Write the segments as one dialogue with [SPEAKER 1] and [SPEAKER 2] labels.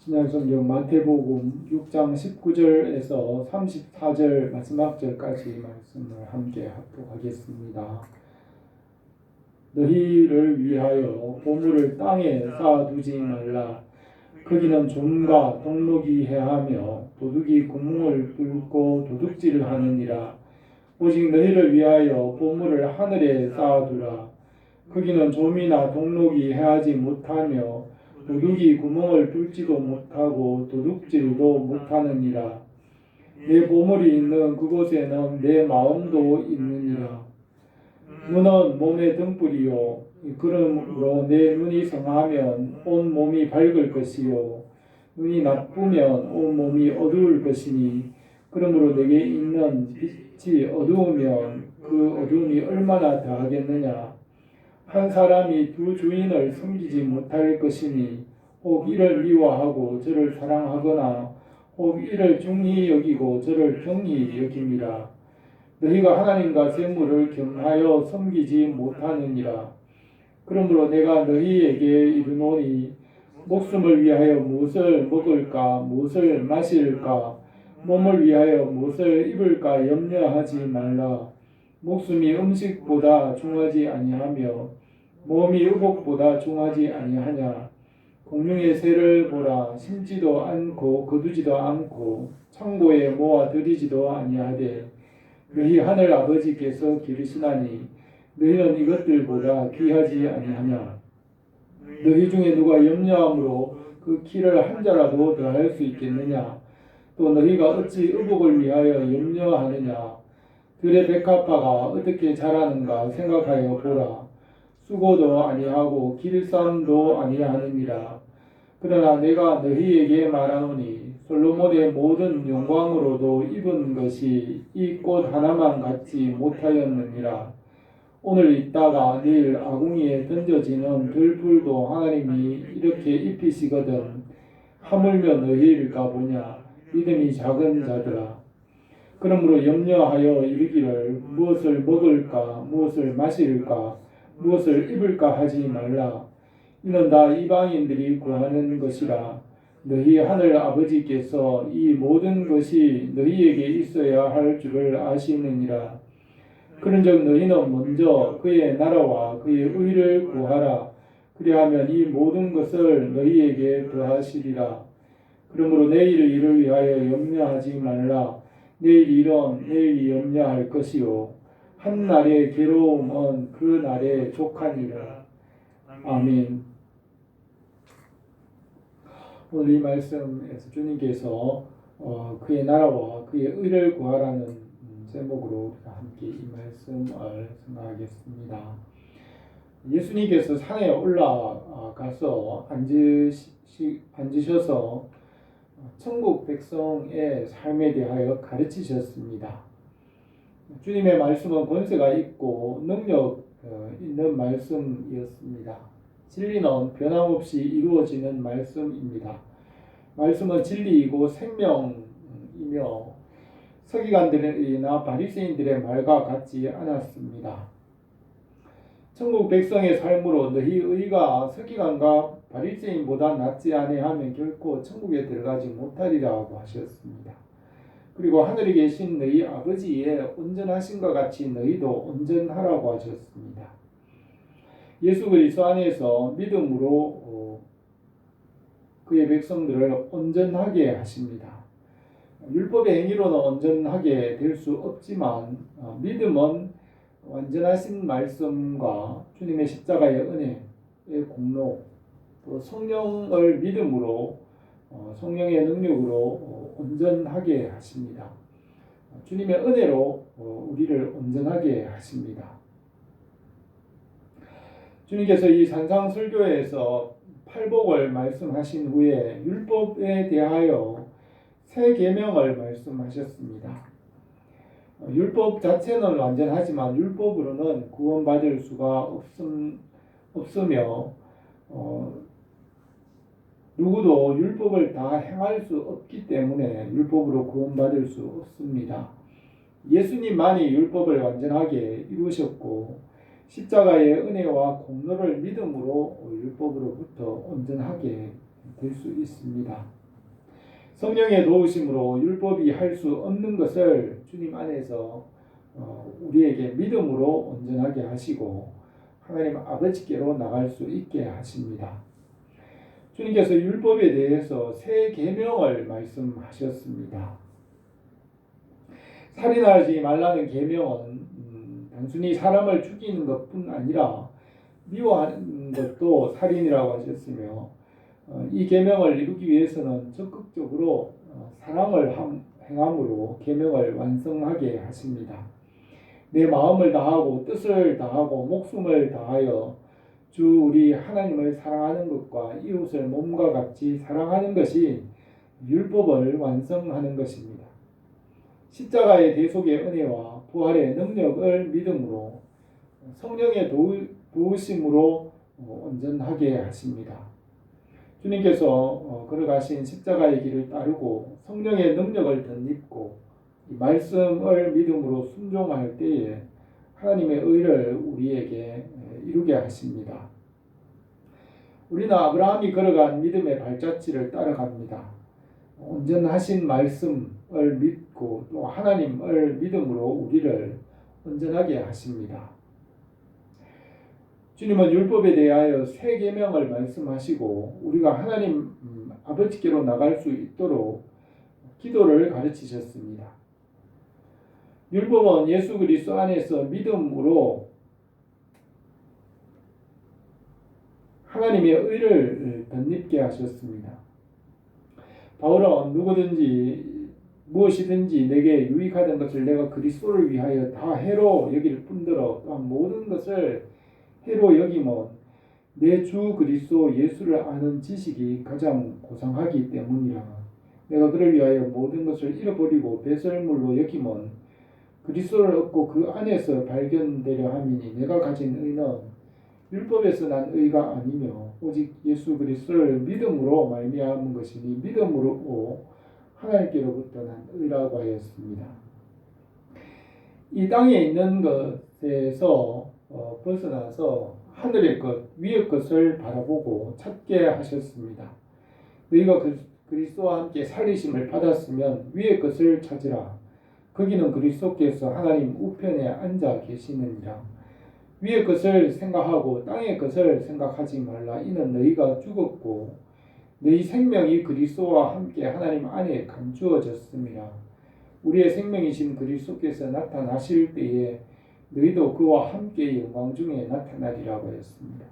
[SPEAKER 1] 신약성경 마태복음 6장 19절에서 34절 마지막 절까지 말씀을 함께 합독하겠습니다. 너희를 위하여 보물을 땅에 쌓아두지 말라. 거기는 좀과 동록이 해하며 도둑이 구멍을 뚫고 도둑질을 하느니라. 오직 너희를 위하여 보물을 하늘에 쌓아두라. 거기는 좀이나 동록이 해하지 못하며 도둑이 구멍을 뚫지도 못하고 도둑질도 못하느니라. 내 보물이 있는 그곳에는 내 마음도 있느니라. 눈은 몸의 등불이요 그러므로 내 눈이 성하면 온 몸이 밝을 것이요 눈이 나쁘면 온 몸이 어두울 것이니 그러므로 내게 있는 빛이 어두우면 그 어두움이 얼마나 더하겠느냐. 한 사람이 두 주인을 섬기지 못할 것이니 혹 이를 미워하고 저를 사랑하거나 혹 이를 중히 여기고 저를 경히 여김이라. 너희가 하나님과 재물을 겸하여 섬기지 못하느니라. 그러므로 내가 너희에게 이르노니 목숨을 위하여 무엇을 먹을까 무엇을 마실까 몸을 위하여 무엇을 입을까 염려하지 말라. 목숨이 음식보다 중하지 아니하며 몸이 의복보다 중하지 아니하냐. 공중의 새를 보라. 심지도 않고 거두지도 않고 창고에 모아 들이지도 아니하되 너희 하늘 아버지께서 기르시나니 너희는 이것들보다 귀하지 아니하냐. 너희 중에 누가 염려함으로 그 키를 한 자라도 더할 수 있겠느냐. 또 너희가 어찌 의복을 위하여 염려하느냐. 들의 백합화가 어떻게 자라는가 생각하여 보라. 수고도 아니하고 길쌈도 아니하느니라. 그러나 내가 너희에게 말하노니 솔로몬의 모든 영광으로도 입은 것이 이 꽃 하나만 갖지 못하였느니라. 오늘 있다가 내일 아궁이에 던져지는 들풀도 하나님이 이렇게 입히시거든 하물며 너희일까 보냐. 믿음이 작은 자들아. 그러므로 염려하여 이르기를 무엇을 먹을까 무엇을 마실까 무엇을 입을까 하지 말라. 이는 다 이방인들이 구하는 것이라. 너희 하늘 아버지께서 이 모든 것이 너희에게 있어야 할 줄을 아시느니라. 그런즉 너희는 먼저 그의 나라와 그의 의를 구하라. 그리하면 이 모든 것을 너희에게 더하시리라. 그러므로 내일 일을 위하여 염려하지 말라. 내일 일은 내일이 염려할 것이요 한 날의 괴로움은 그 날의 족하니라. 아멘. 오늘 이 말씀에서 주님께서 그의 나라와 그의 의를 구하라는 제목으로 우리가 함께 이 말씀을 생각하겠습니다. 예수님께서 산에 올라가서 앉으셔서 천국 백성의 삶에 대하여 가르치셨습니다. 주님의 말씀은 권세가 있고 능력 있는 말씀이었습니다. 진리는 변함없이 이루어지는 말씀입니다. 말씀은 진리이고 생명이며 서기관들이나 바리새인들의 말과 같지 않았습니다. 천국 백성의 삶으로 너희 의가 서기관과 바리새인보다 낫지 아니하면 결코 천국에 들어가지 못하리라고 하셨습니다. 그리고 하늘에 계신 너희 아버지의 온전하신 것 같이 너희도 온전하라고 하셨습니다. 예수 그리스도 안에서 믿음으로 그의 백성들을 온전하게 하십니다. 율법의 행위로는 온전하게 될 수 없지만 믿음은 완전하신 말씀과 주님의 십자가의 은혜의 공로 또 성령을 믿음으로 성령의 능력으로 온전하게 하십니다. 주님의 은혜로 우리를 온전하게 하십니다. 주님께서 이 산상설교에서 팔복을 말씀하신 후에 율법에 대하여 새 계명을 말씀하셨습니다. 율법 자체는 완전하지만 율법으로는 구원받을 수가 없으며 누구도 율법을 다 행할 수 없기 때문에 율법으로 구원받을 수 없습니다. 예수님만이 율법을 완전하게 이루셨고 십자가의 은혜와 공로를 믿음으로 율법으로부터 온전하게 될 수 있습니다. 성령의 도우심으로 율법이 할 수 없는 것을 주님 안에서 우리에게 믿음으로 온전하게 하시고 하나님 아버지께로 나갈 수 있게 하십니다. 주님께서 율법에 대해서 새 계명을 말씀하셨습니다. 살인하지 말라는 계명은 단순히 사람을 죽이는 것뿐 아니라 미워하는 것도 살인이라고 하셨으며 이 계명을 이루기 위해서는 적극적으로 사랑을 행함으로 계명을 완성하게 하십니다. 내 마음을 다하고 뜻을 다하고 목숨을 다하여 주 우리 하나님을 사랑하는 것과 이웃을 몸과 같이 사랑하는 것이 율법을 완성하는 것입니다. 십자가의 대속의 은혜와 부활의 능력을 믿음으로 성령의 도우심으로 온전하게 하십니다. 주님께서 걸어가신 십자가의 길을 따르고 성령의 능력을 덧입고 이 말씀을 믿음으로 순종할 때에 하나님의 의를 우리에게 이루게 하십니다. 우리는 아브라함이 걸어간 믿음의 발자취를 따라갑니다. 온전하신 말씀을 믿고 또 하나님을 믿음으로 우리를 온전하게 하십니다. 주님은 율법에 대하여 새 계명을 말씀하시고 우리가 하나님 아버지께로 나갈 수 있도록 기도를 가르치셨습니다. 율법은 예수 그리스도 안에서 믿음으로 하나님의 의를 덧입게 하셨습니다. 바울은 누구든지 무엇이든지 내게 유익하던 것을 내가 그리스도를 위하여 다 해로 여길 뿐더러 또한 모든 것을 해로 여김은 내 주 그리스도 예수를 아는 지식이 가장 고상하기 때문이라. 내가 그를 위하여 모든 것을 잃어버리고 배설물로 여김은 그리스도를 얻고 그 안에서 발견되려 함이니 내가 가진 의는 율법에서 난 의가 아니며 오직 예수 그리스도를 믿음으로 말미암은 것이니 믿음으로 하나님께로부터 난 의라고 하였습니다. 이 땅에 있는 것에서 벗어나서 하늘의 것, 위의 것을 바라보고 찾게 하셨습니다. 너희가 그리스도와 함께 살리심을 받았으면 위의 것을 찾으라. 거기는 그리스도께서 하나님 우편에 앉아 계시느니라. 위의 것을 생각하고 땅의 것을 생각하지 말라. 이는 너희가 죽었고 너희 생명이 그리스도와 함께 하나님 안에 감추어졌습니다. 우리의 생명이신 그리스도께서 나타나실 때에 너희도 그와 함께 영광 중에 나타나리라고 했습니다.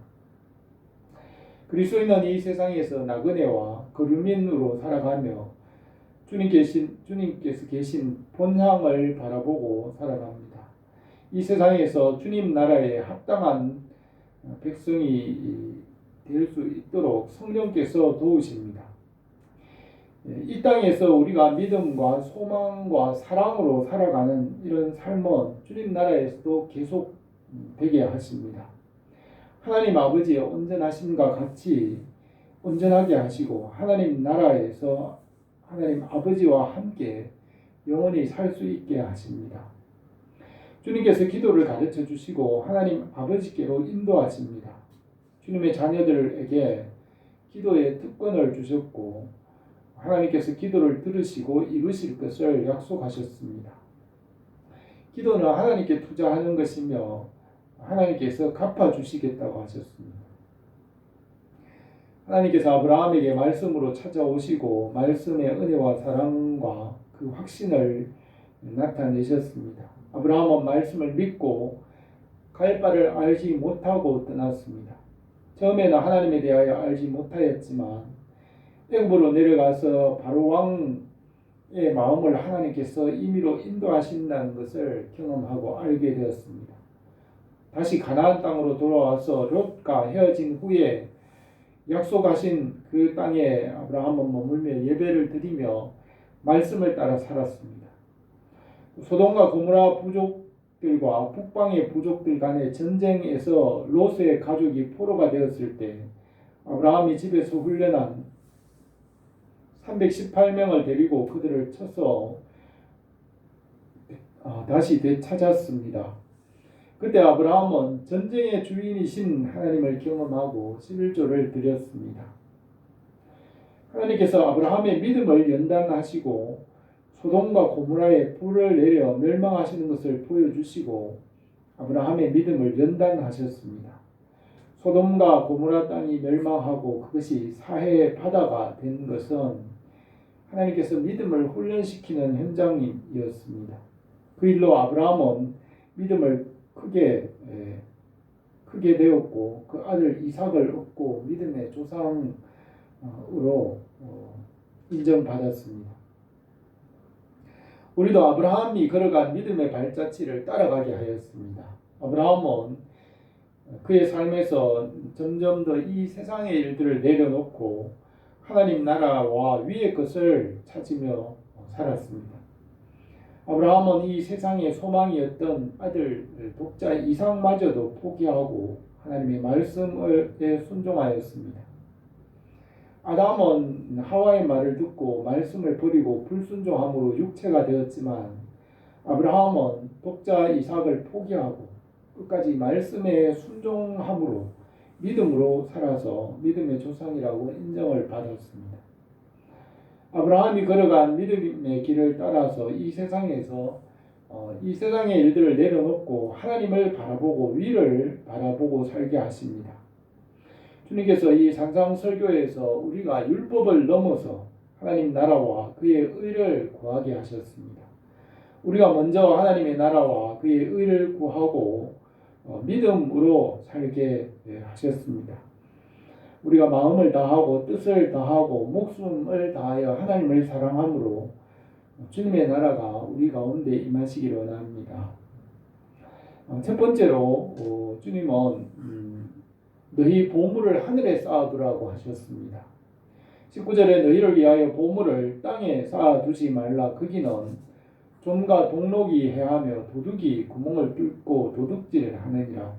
[SPEAKER 1] 그리스도인은 이 세상에서 나그네와 거류민으로 살아가며 주님께서 계신 본향을 바라보고 살아갑니다. 이 세상에서 주님 나라에 합당한 백성이 될 수 있도록 성령께서 도우십니다. 이 땅에서 우리가 믿음과 소망과 사랑으로 살아가는 이런 삶은 주님 나라에서도 계속 되게 하십니다. 하나님 아버지의 온전하심과 같이 온전하게 하시고 하나님 나라에서 하나님 아버지와 함께 영원히 살 수 있게 하십니다. 주님께서 기도를 가르쳐 주시고 하나님 아버지께로 인도하십니다. 주님의 자녀들에게 기도의 특권을 주셨고 하나님께서 기도를 들으시고 이루실 것을 약속하셨습니다. 기도는 하나님께 투자하는 것이며 하나님께서 갚아주시겠다고 하셨습니다. 하나님께서 아브라함에게 말씀으로 찾아오시고 말씀의 은혜와 사랑과 그 확신을 나타내셨습니다. 아브라함은 말씀을 믿고 갈 바를 알지 못하고 떠났습니다. 처음에는 하나님에 대하여 알지 못하였지만 애굽으로 내려가서 바로 왕의 마음을 하나님께서 임의로 인도하신다는 것을 경험하고 알게 되었습니다. 다시 가나안 땅으로 돌아와서 롯과 헤어진 후에 약속하신 그 땅에 아브라함은 머물며 예배를 드리며 말씀을 따라 살았습니다. 소돔과 고모라 부족들과 북방의 부족들 간의 전쟁에서 롯의 가족이 포로가 되었을 때 아브라함이 집에서 훈련한 318명을 데리고 그들을 쳐서 다시 되찾았습니다. 그때 아브라함은 전쟁의 주인이신 하나님을 경험하고 11조를 드렸습니다. 하나님께서 아브라함의 믿음을 연단하시고 소돔과 고모라에 불을 내려 멸망하시는 것을 보여주시고 아브라함의 믿음을 연단하셨습니다. 소돔과 고모라 땅이 멸망하고 그것이 사해 바다가 된 것은 하나님께서 믿음을 훈련시키는 현장이었습니다. 그 일로 아브라함은 믿음을 크게 되었고 그 아들 이삭을 얻고 믿음의 조상으로 인정받았습니다. 우리도 아브라함이 걸어간 믿음의 발자취를 따라가게 하였습니다. 아브라함은 그의 삶에서 점점 더 이 세상의 일들을 내려놓고 하나님 나라와 위의 것을 찾으며 살았습니다. 아브라함은 이 세상의 소망이었던 아들 독자 이삭마저도 포기하고 하나님의 말씀에 순종하였습니다. 아담은 하와의 말을 듣고 말씀을 버리고 불순종함으로 육체가 되었지만 아브라함은 독자 이삭을 포기하고 끝까지 말씀에 순종함으로 믿음으로 살아서 믿음의 조상이라고 인정을 받았습니다. 아브라함이 걸어간 믿음의 길을 따라서 이 세상에서 이 세상의 일들을 내려놓고 하나님을 바라보고 위를 바라보고 살게 하십니다. 주님께서 이 산상설교에서 우리가 율법을 넘어서 하나님 나라와 그의 의를 구하게 하셨습니다. 우리가 먼저 하나님의 나라와 그의 의를 구하고 믿음으로 살게 하셨습니다. 우리가 마음을 다하고 뜻을 다하고 목숨을 다하여 하나님을 사랑함으로 주님의 나라가 우리 가운데 임하시기를 원합니다. 첫 번째로 주님은 너희 보물을 하늘에 쌓아두라고 하셨습니다. 19절에 너희를 위하여 보물을 땅에 쌓아두지 말라. 거기는 좀과 동록이 해하며 도둑이 구멍을 뚫고 도둑질을 하느니라.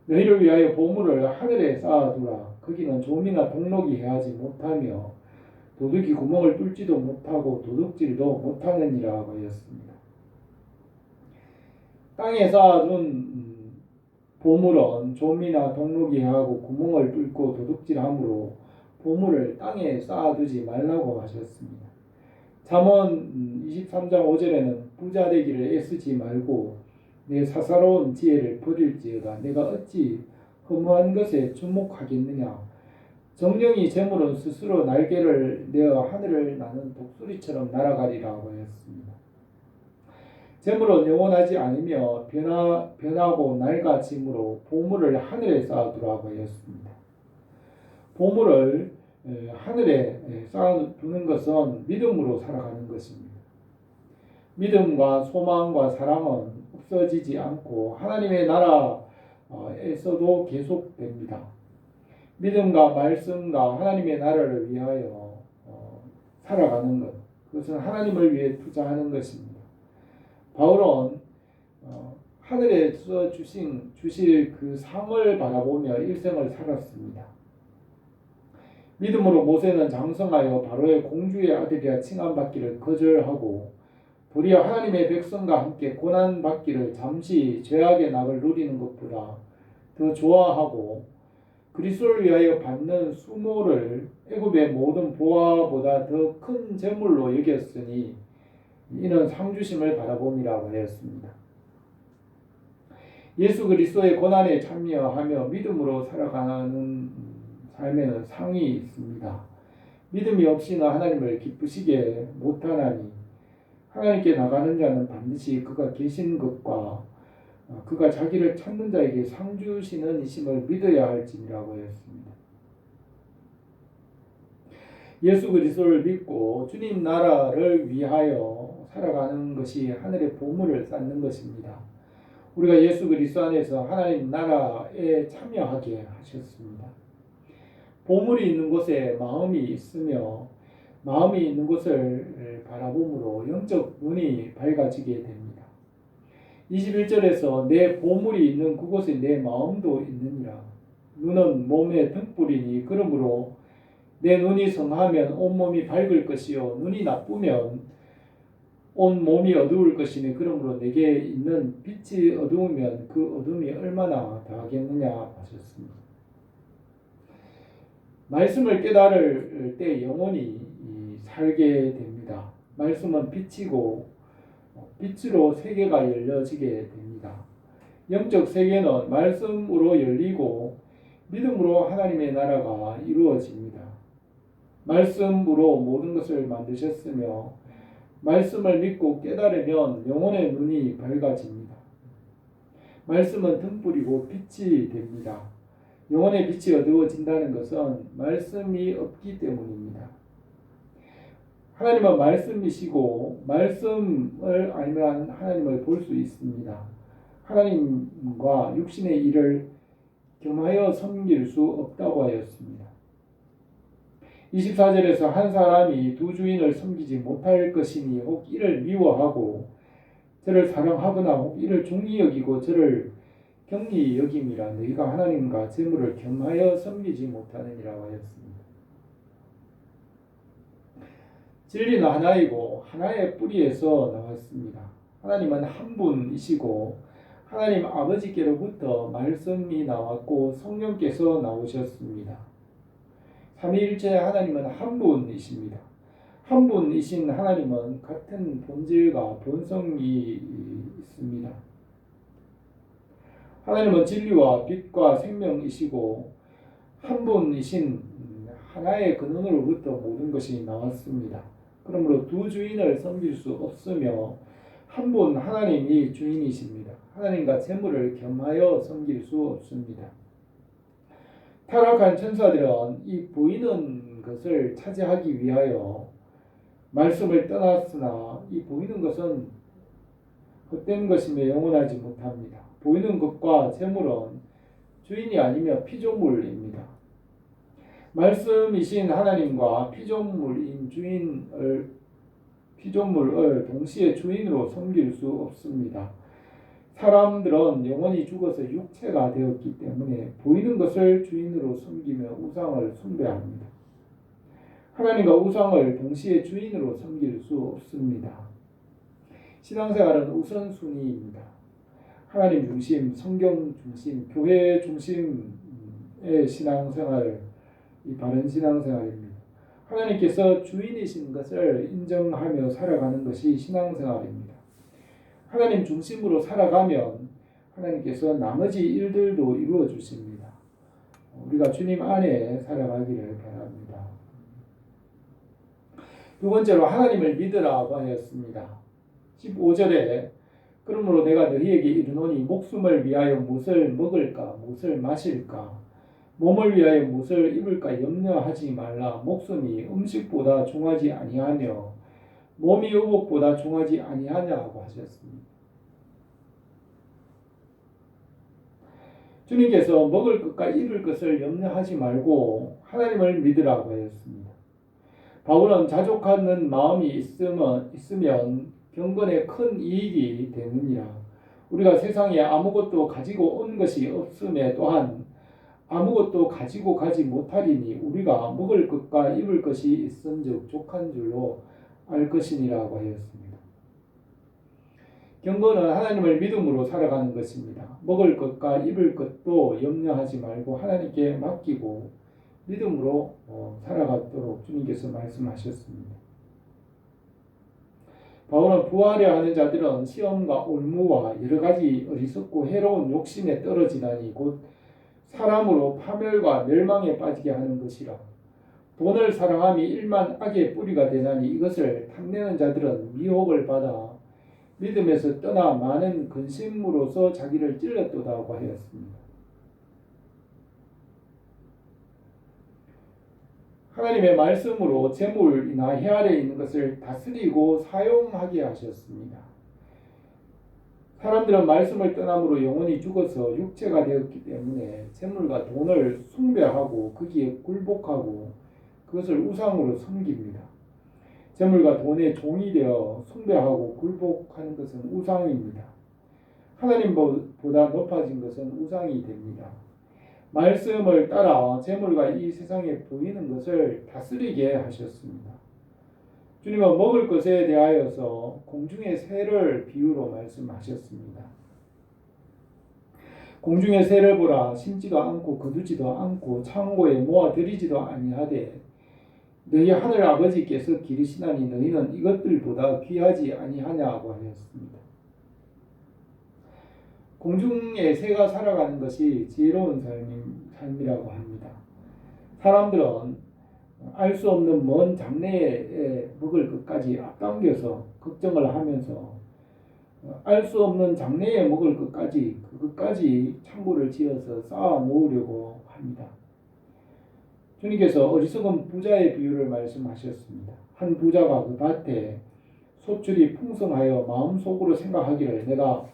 [SPEAKER 1] 너희를 위하여 보물을 하늘에 쌓아두라. 거기는 좀이나 동록이 해하지 못하며 도둑이 구멍을 뚫지도 못하고 도둑질도 못하느니라 하였습니다. 땅에 쌓아둔 보물은 좀이나 동록이 해하고 구멍을 뚫고 도둑질함으로 보물을 땅에 쌓아두지 말라고 하셨습니다. 잠언 23장 5절에는 부자 되기를 애쓰지 말고 내 사사로운 지혜를 버릴지어다. 내가 어찌 허무한 것에 주목하겠느냐. 정령이 재물은 스스로 날개를 내어 하늘을 나는 독수리처럼 날아가리라고 했습니다. 재물은 영원하지 않으며 변하고 낡아짐으로 보물을 하늘에 쌓아두라고 하였습니다. 보물을 하늘에 쌓아두는 것은 믿음으로 살아가는 것입니다. 믿음과 소망과 사랑은 없어지지 않고 하나님의 나라에서도 계속됩니다. 믿음과 말씀과 하나님의 나라를 위하여 살아가는 것, 그것은 하나님을 위해 투자하는 것입니다. 바울은 하늘에서 주실 그 상을 바라보며 일생을 살았습니다. 믿음으로 모세는 장성하여 바로의 공주의 아들이라 칭함받기를 거절하고 도리어 하나님의 백성과 함께 고난받기를 잠시 죄악의 낙을 누리는 것보다 더 좋아하고 그리스도를 위하여 받는 수모를 애굽의 모든 보화보다 더 큰 재물로 여겼으니 이는 상주심을 바라봄이라고 하였습니다. 예수 그리스도의 고난에 참여하며 믿음으로 살아가는 삶에는 상이 있습니다. 믿음이 없이는 하나님을 기쁘시게 못하나니 하나님께 나가는 자는 반드시 그가 계신 것과 그가 자기를 찾는 자에게 상 주시는 이심을 믿어야 할지니라고 했습니다. 예수 그리스도를 믿고 주님 나라를 위하여 살아가는 것이 하늘의 보물을 쌓는 것입니다. 우리가 예수 그리스도 안에서 하나님 나라에 참여하게 하셨습니다. 보물이 있는 곳에 마음이 있으며 마음이 있는 곳을 바라봄으로 영적 눈이 밝아지게 됩니다. 21절에서 내 보물이 있는 그곳에 내 마음도 있느니라. 눈은 몸의 등불이니 그러므로 내 눈이 성하면 온몸이 밝을 것이요 눈이 나쁘면 온 몸이 어두울 것이니 그러므로 내게 있는 빛이 어두우면 그 어둠이 얼마나 더하겠느냐 하셨습니다. 말씀을 깨달을 때 영혼이 살게 됩니다. 말씀은 빛이고 빛으로 세계가 열려지게 됩니다. 영적 세계는 말씀으로 열리고 믿음으로 하나님의 나라가 이루어집니다. 말씀으로 모든 것을 만드셨으며 말씀을 믿고 깨달으면 영혼의 눈이 밝아집니다. 말씀은 등불이고 빛이 됩니다. 영혼의 빛이 어두워진다는 것은 말씀이 없기 때문입니다. 하나님은 말씀이시고 말씀을 알면 하나님을 볼 수 있습니다. 하나님과 육신의 일을 겸하여 섬길 수 없다고 하였습니다. 24절에서 한 사람이 두 주인을 섬기지 못할 것이니 혹 이를 미워하고 저를 사랑하거나 혹 이를 중히 여기고 저를 경히 여김이라 너희가 하나님과 재물을 겸하여 섬기지 못하느니라 하였습니다. 진리는 하나이고 하나의 뿌리에서 나왔습니다. 하나님은 한 분이시고 하나님 아버지께로부터 말씀이 나왔고 성령께서 나오셨습니다. 삼위일체 하나님은 한 분이십니다. 한 분이신 하나님은 같은 본질과 본성이 있습니다. 하나님은 진리와 빛과 생명이시고 한 분이신 하나의 근원으로부터 모든 것이 나왔습니다. 그러므로 두 주인을 섬길 수 없으며 한 분 하나님이 주인이십니다. 하나님과 재물을 겸하여 섬길 수 없습니다. 타락한 천사들은 이 보이는 것을 차지하기 위하여 말씀을 떠났으나 이 보이는 것은 헛된 것이며 영원하지 못합니다. 보이는 것과 재물은 주인이 아니며 피조물입니다. 말씀이신 하나님과 피조물을 동시에 주인으로 섬길 수 없습니다. 사람들은 영원히 죽어서 육체가 되었기 때문에 보이는 것을 주인으로 섬기며 우상을 숭배합니다. 하나님과 우상을 동시에 주인으로 섬길 수 없습니다. 신앙생활은 우선순위입니다. 하나님 중심, 성경 중심, 교회 중심의 신앙생활, 이 바른 신앙생활입니다. 하나님께서 주인이신 것을 인정하며 살아가는 것이 신앙생활입니다. 하나님 중심으로 살아가면 하나님께서 나머지 일들도 이루어 주십니다. 우리가 주님 안에 살아가기를 바랍니다. 두 번째로 하나님을 믿으라고 하였습니다. 15절에 그러므로 내가 너희에게 이르노니 목숨을 위하여 무엇을 먹을까 무엇을 마실까 몸을 위하여 무엇을 입을까 염려하지 말라. 목숨이 음식보다 중하지 아니하며 몸이 의복보다 중하지 아니하냐고 하셨습니다. 주님께서 먹을 것과 입을 것을 염려하지 말고 하나님을 믿으라고 하였습니다. 바울은 자족하는 마음이 있으면 경건에 큰 이익이 되느니라. 우리가 세상에 아무것도 가지고 온 것이 없음에 또한 아무것도 가지고 가지 못하리니 우리가 먹을 것과 입을 것이 있은즉 족한 줄로 알 것이니라고 하였습니다. 경건은 하나님을 믿음으로 살아가는 것입니다. 먹을 것과 입을 것도 염려하지 말고 하나님께 맡기고 믿음으로 살아가도록 주님께서 말씀하셨습니다. 바울은 부하려 하는 자들은 시험과 올무와 여러 가지 어리석고 해로운 욕심에 떨어지다니 곧 사람으로 파멸과 멸망에 빠지게 하는 것이라. 돈을 사랑함이 일만 악의 뿌리가 되나니 이것을 탐내는 자들은 미혹을 받아 믿음에서 떠나 많은 근심으로서 자기를 찔렀도다고 하였습니다. 하나님의 말씀으로 재물이나 해 아래 있는 것을 다스리고 사용하게 하셨습니다. 사람들은 말씀을 떠남으로 영혼이 죽어서 육체가 되었기 때문에 재물과 돈을 숭배하고 거기에 굴복하고 그것을 우상으로 섬깁니다. 재물과 돈의 종이 되어 숭배하고 굴복하는 것은 우상입니다. 하나님보다 높아진 것은 우상이 됩니다. 말씀을 따라 재물과 이 세상에 보이는 것을 다스리게 하셨습니다. 주님은 먹을 것에 대하여서 공중의 새를 비유로 말씀하셨습니다. 공중의 새를 보라. 심지도 않고 거두지도 않고 창고에 모아들이지도 아니하되 너희 하늘 아버지께서 기르시나니 너희는 이것들보다 귀하지 아니하냐고 하였습니다. 공중의 새가 살아가는 것이 지혜로운 삶이라고 합니다. 사람들은 알 수 없는 먼 장래에 먹을 것까지 앞당겨서 걱정을 하면서 알 수 없는 장래에 먹을 것까지 그것까지 창고를 지어서 쌓아 놓으려고 합니다. 주님께서 어리석은 부자의 비유를 말씀하셨습니다. 한 부자가 그 밭에 소출이 풍성하여 마음속으로 생각하기를 내가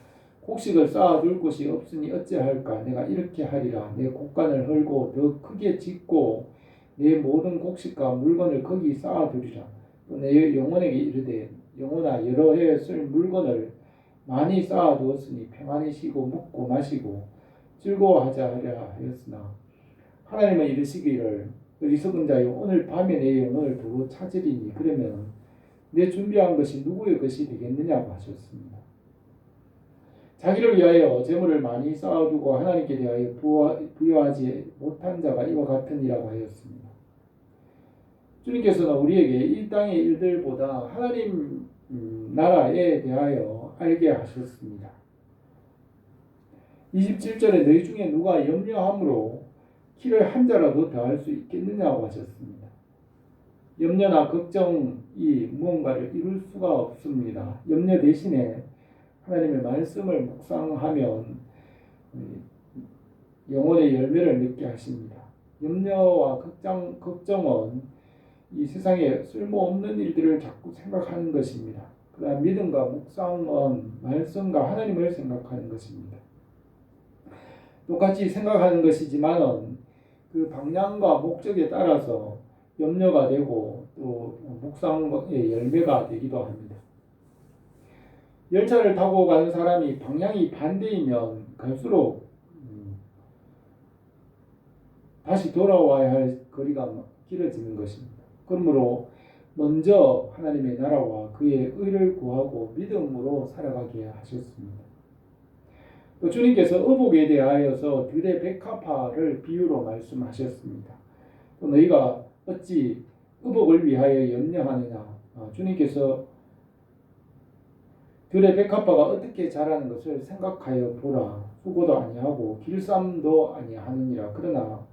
[SPEAKER 1] 곡식을 쌓아둘 곳이 없으니 어찌할까. 내가 이렇게 하리라. 내 곡간을 헐고 더 크게 짓고 내 모든 곡식과 물건을 거기 쌓아두리라. 또 내 영혼에게 이르되 영혼아 여러 해 쓸 물건을 많이 쌓아두었으니 평안히 쉬고 먹고 마시고 즐거워하자 하리라 하였으나 하나님은 이르시기를 어리석은 자여 오늘 밤에 내 영혼을 두고 찾으리니 그러면 내 준비한 것이 누구의 것이 되겠느냐고 하셨습니다. 자기를 위하여 재물을 많이 쌓아두고 하나님께 대하여 부여하지 못한 자가 이와 같으니라고 하였습니다. 주님께서는 우리에게 이 땅의 일들보다 하나님 나라에 대하여 알게 하셨습니다. 27절에 너희 중에 누가 염려함으로 키를 한 자라도 더할 수 있겠느냐고 하셨습니다. 염려나 걱정이 무언가를 이룰 수가 없습니다. 염려 대신에 하나님의 말씀을 묵상하면 영혼의 열매를 맺게 하십니다. 염려와 걱정은 이 세상에 쓸모없는 일들을 자꾸 생각하는 것입니다. 그러나 믿음과 묵상은 말씀과 하나님을 생각하는 것입니다. 똑같이 생각하는 것이지만은 그 방향과 목적에 따라서 염려가 되고 또 묵상의 열매가 되기도 합니다. 열차를 타고 가는 사람이 방향이 반대이면 갈수록 다시 돌아와야 할 거리가 길어지는 것입니다. 그러므로 먼저 하나님의 나라와 그의 의를 구하고 믿음으로 살아가게 하셨습니다. 또 주님께서 의복에 대하여서 들의 백합화를 비유로 말씀하셨습니다. 또 너희가 어찌 의복을 위하여 염려하느냐. 주님께서 들의 백합화가 어떻게 자라는 것을 생각하여 보라. 수고도 아니하고 길쌈도 아니하느니라. 그러나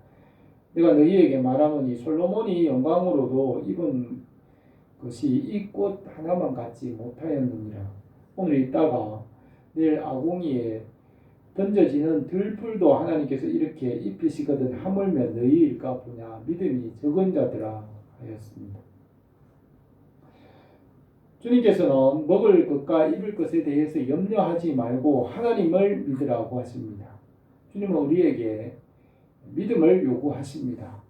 [SPEAKER 1] 내가 너희에게 말하노니 솔로몬이 영광으로도 입은 것이 이 꽃 하나만 갖지 못하였느니라. 오늘 있다가 내일 아궁이에 던져지는 들풀도 하나님께서 이렇게 입히시거든 하물며 너희일까 보냐. 믿음이 적은 자들아 하였습니다. 주님께서는 먹을 것과 입을 것에 대해서 염려하지 말고 하나님을 믿으라고 하십니다. 주님은 우리에게 믿음을 요구하십니다.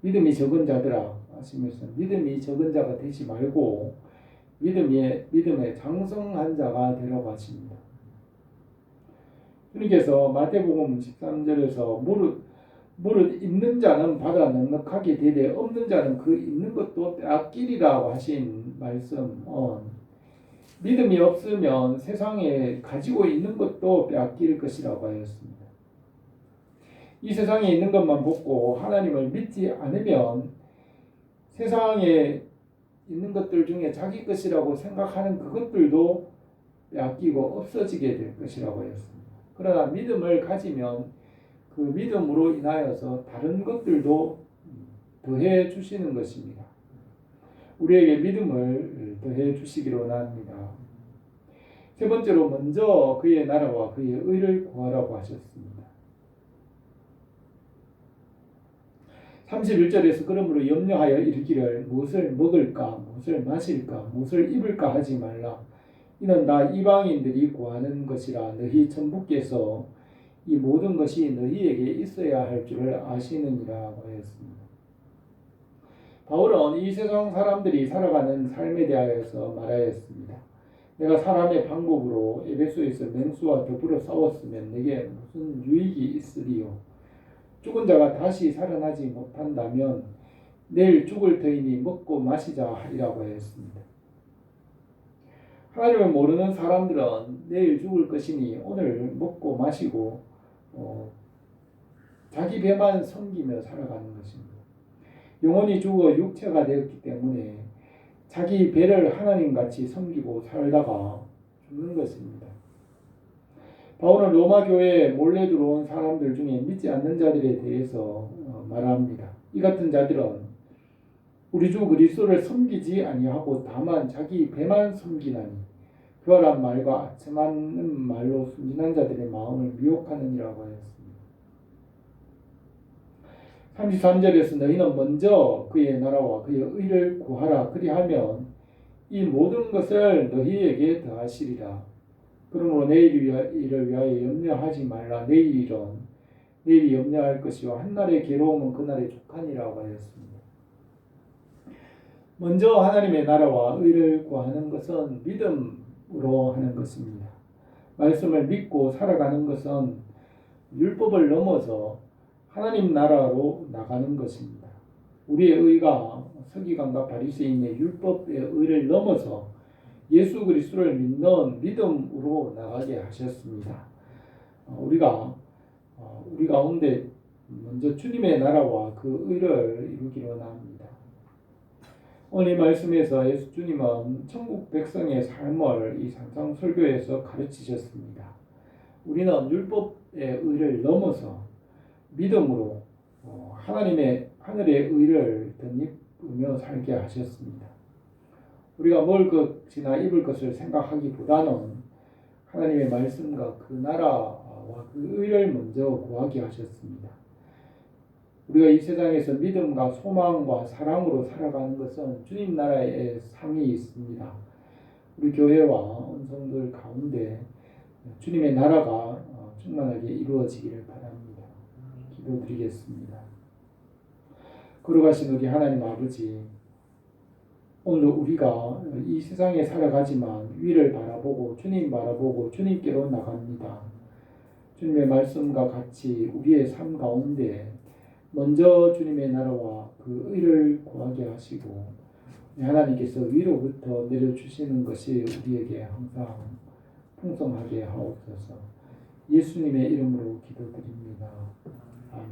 [SPEAKER 1] 믿음이 적은 자들아 하시면서 믿음이 적은 자가 되지 말고 믿음의 장성한 자가 되라고 하십니다. 주님께서 마태복음 13절에서 무릇 있는 자는 받아 넉넉하게 되되 없는 자는 그 있는 것도 빼앗기리라고 하신 말씀은 믿음이 없으면 세상에 가지고 있는 것도 빼앗길 것이라고 하였습니다. 이 세상에 있는 것만 보고 하나님을 믿지 않으면 세상에 있는 것들 중에 자기 것이라고 생각하는 그것들도 빼앗기고 없어지게 될 것이라고 하였습니다. 그러나 믿음을 가지면 그 믿음으로 인하여서 다른 것들도 더해 주시는 것입니다. 우리에게 믿음을 더해 주시기로 원합니다. 세 번째로 먼저 그의 나라와 그의 의를 구하라고 하셨습니다. 31절에서 그러므로 염려하여 이르기를 무엇을 먹을까 무엇을 마실까 무엇을 입을까 하지 말라. 이는 다 이방인들이 구하는 것이라 너희 천부께서 이 모든 것이 너희에게 있어야 할 줄을 아시느니라고 하였습니다. 바울은 이 세상 사람들이 살아가는 삶에 대하여서 말하였습니다. 내가 사람의 방법으로 에베소에서 맹수와 더불어 싸웠으면 내게 무슨 유익이 있으리요. 죽은 자가 다시 살아나지 못한다면 내일 죽을 터이니 먹고 마시자 하리라고 하였습니다. 하나님을 모르는 사람들은 내일 죽을 것이니 오늘 먹고 마시고 자기 배만 섬기며 살아가는 것입니다. 영혼이 죽어 육체가 되었기 때문에 자기 배를 하나님같이 섬기고 살다가 죽는 것입니다. 바울은 로마 교회에 몰래 들어온 사람들 중에 믿지 않는 자들에 대해서 말합니다. 이 같은 자들은 우리 주 그리스도를 섬기지 아니하고 다만 자기 배만 섬기나니 그러한 말과 아첨하는 말로 순진한 자들의 마음을 미혹하느니라고 하였습니다. 33절에서 너희는 먼저 그의 나라와 그의 의를 구하라. 그리하면 이 모든 것을 너희에게 더하시리라. 그러므로 내일을 위하여 염려하지 말라. 내일이 염려할 것이요 한날의 괴로움은 그날의 족하니라고 하였습니다. 먼저 하나님의 나라와 의를 구하는 것은 믿음으로 하는 것입니다. 말씀을 믿고 살아가는 것은 율법을 넘어서 하나님 나라로 나가는 것입니다. 우리의 의가 서기관과 바리새인의 율법의 의를 넘어서 예수 그리스도를 믿는 믿음으로 나가게 하셨습니다. 우리 가운데 먼저 주님의 나라와 그 의를 이루기로 합니다. 오늘 이 말씀에서 예수 주님은 천국 백성의 삶을 이 산상 설교에서 가르치셨습니다. 우리는 율법의 의를 넘어서 믿음으로 하나님의 하늘의 의를 덧입으며 살게 하셨습니다. 우리가 먹을 것이나 입을 것을 생각하기보다는 하나님의 말씀과 그 나라와 그 의를 먼저 구하게 하셨습니다. 우리가 이 세상에서 믿음과 소망과 사랑으로 살아가는 것은 주님 나라의 상이 있습니다. 우리 교회와 은성들 가운데 주님의 나라가 충만하게 이루어지기를 바랍니다. 기도드리겠습니다. 거룩하신 우리 하나님 아버지, 오늘 우리가 이 세상에 살아가지만 위를 바라보고 주님 바라보고 주님께로 나갑니다. 주님의 말씀과 같이 우리의 삶 가운데 먼저 주님의 나라와 그 의를 구하게 하시고 하나님께서 위로부터 내려주시는 것이 우리에게 항상 풍성하게 하옵소서. 예수님의 이름으로 기도드립니다. 아멘.